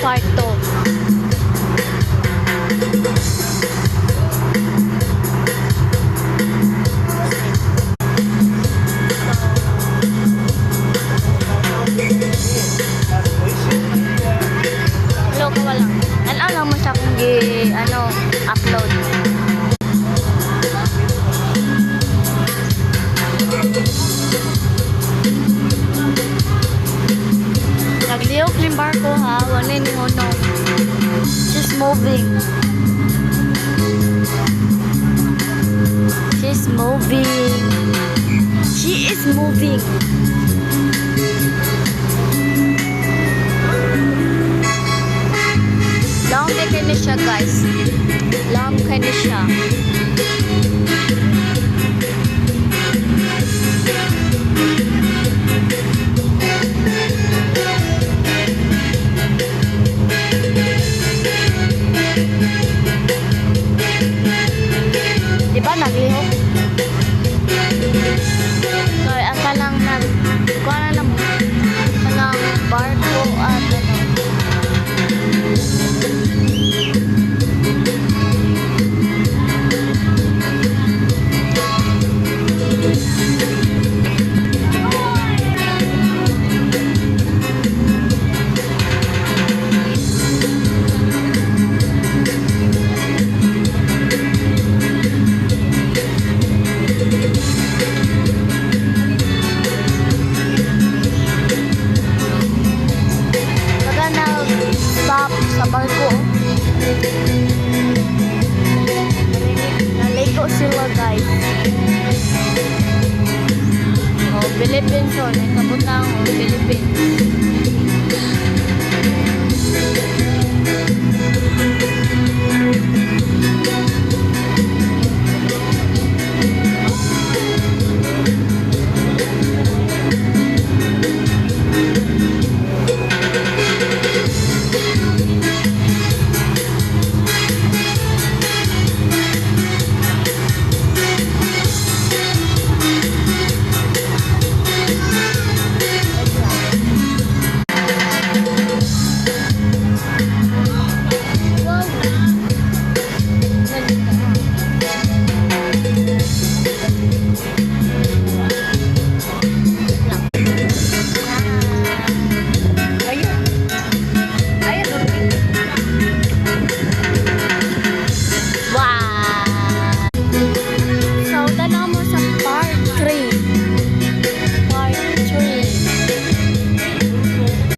part 2. Hello ko lang. Ano mo siya kung upload. Nagliyok ni barko ha, wala ni Hono. She's moving. She's moving. She is moving. Long kayo na siya guys. Long kayo na siya. Diba naglihok? So, ang kanang kuha na lang kanang barko at stop sa barko. Naligo sila guys. Oh, Philippines oh, nakabutang oh, Philippines.